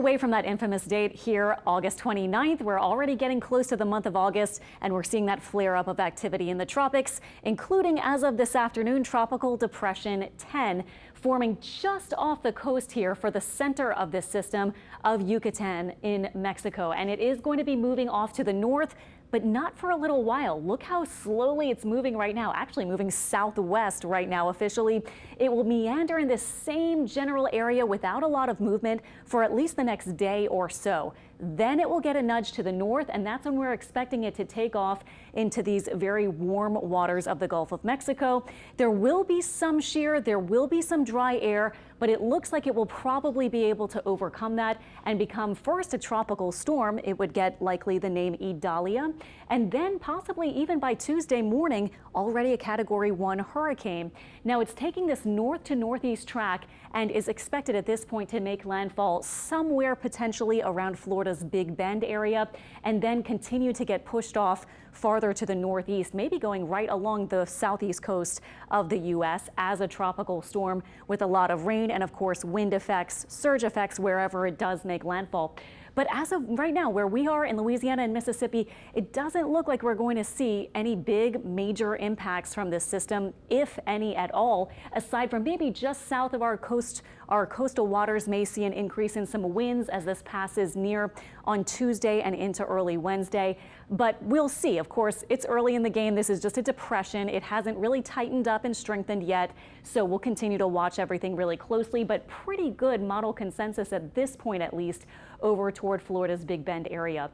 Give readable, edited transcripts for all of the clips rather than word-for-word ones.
Away from that infamous date here, August 29th, we're already getting close to the month of August, and we're seeing that flare up of activity in the tropics, including as of this afternoon, Tropical Depression 10 forming just off the coast here for the center of this system of Yucatan in Mexico. And it is going to be moving off to the north, but not for a little while. Look how slowly it's moving right now, actually moving southwest right now officially. It will meander in this same general area without a lot of movement for at least the next day or so. Then it will get a nudge to the north, and that's when we're expecting it to take off into these very warm waters of the Gulf of Mexico. There will be some shear, there will be some dry air, but it looks like it will probably be able to overcome that and become first a tropical storm. It would get likely the name Idalia, and then possibly even by Tuesday morning, already a Category 1 hurricane. Now it's taking this north to northeast track and is expected at this point to make landfall somewhere potentially around Florida's Big Bend area, and then continue to get pushed off farther to the northeast, maybe going right along the southeast coast of the U.S. as a tropical storm with a lot of rain and, of course, wind effects, surge effects wherever it does make landfall. But as of right now, where we are in Louisiana and Mississippi, it doesn't look like we're going to see any big major impacts from this system, if any at all, aside from maybe just south of our coast. Our coastal waters may see an increase in some winds as this passes near on Tuesday and into early Wednesday. But we'll see. Of course, it's early in the game. This is just a depression. It hasn't really tightened up and strengthened yet. So we'll continue to watch everything really closely, but pretty good model consensus at this point, at least, over toward Florida's Big Bend area.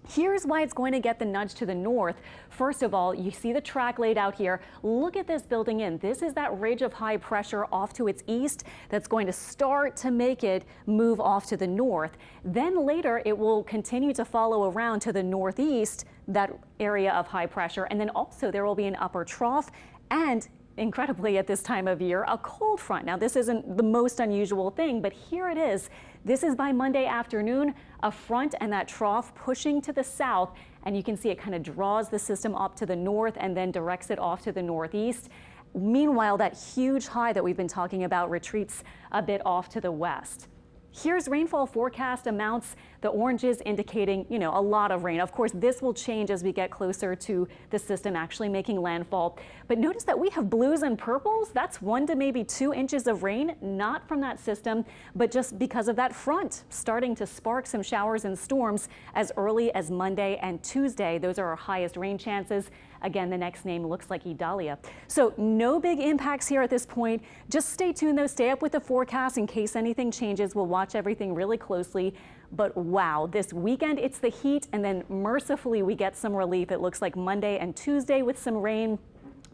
Here's why it's going to get the nudge to the north. First of all, you see the track laid out here. Look at this building in. This is that ridge of high pressure off to its east that's going to start to make it move off to the north. Then later it will continue to follow around to the northeast, that area of high pressure. And then also there will be an upper trough and, incredibly at this time of year, a cold front. Now this isn't the most unusual thing, but here it is. This is by Monday afternoon, a front and that trough pushing to the south, and you can see it kind of draws the system up to the north and then directs it off to the northeast. Meanwhile, that huge high that we've been talking about retreats a bit off to the west. Here's rainfall forecast amounts, the oranges indicating, a lot of rain. Of course, this will change as we get closer to the system actually making landfall. But notice that we have blues and purples. That's 1 to maybe 2 inches of rain, not from that system, but just because of that front starting to spark some showers and storms as early as Monday and Tuesday. Those are our highest rain chances. Again, the next name looks like Idalia. So no big impacts here at this point. Just stay tuned though, stay up with the forecast in case anything changes. We'll watch everything really closely. But wow, this weekend it's the heat, and then mercifully we get some relief. It looks like Monday and Tuesday with some rain.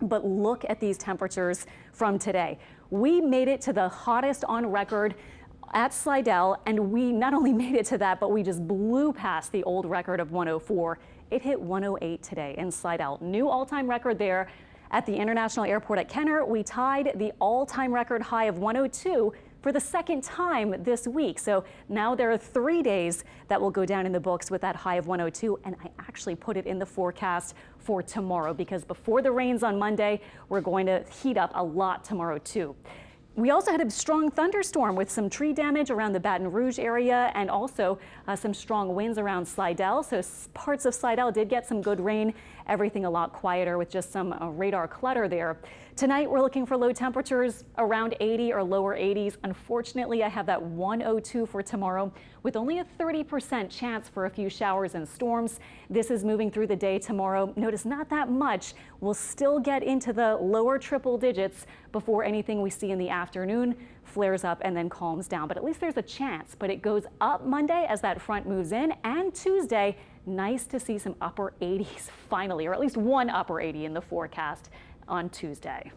But look at these temperatures from today. We made it to the hottest on record at Slidell, and we not only made it to that, but we just blew past the old record of 104. It hit 108 today in Slidell. New all-time record there. At the International Airport at Kenner, we tied the all-time record high of 102 for the second time this week. So now there are 3 days that will go down in the books with that high of 102, and I actually put it in the forecast for tomorrow because before the rains on Monday, we're going to heat up a lot tomorrow too. We also had a strong thunderstorm with some tree damage around the Baton Rouge area, and also some strong winds around Slidell. So parts of Slidell did get some good rain. Everything a lot quieter with just some radar clutter there. Tonight we're looking for low temperatures around 80 or lower 80s. Unfortunately, I have that 102 for tomorrow with only a 30% chance for a few showers and storms. This is moving through the day tomorrow. Notice not that much. We'll still get into the lower triple digits before anything we see in the afternoon flares up and then calms down. But at least there's a chance. But it goes up Monday as that front moves in, and Tuesday, nice to see some upper 80s finally, or at least one upper 80 in the forecast on Tuesday.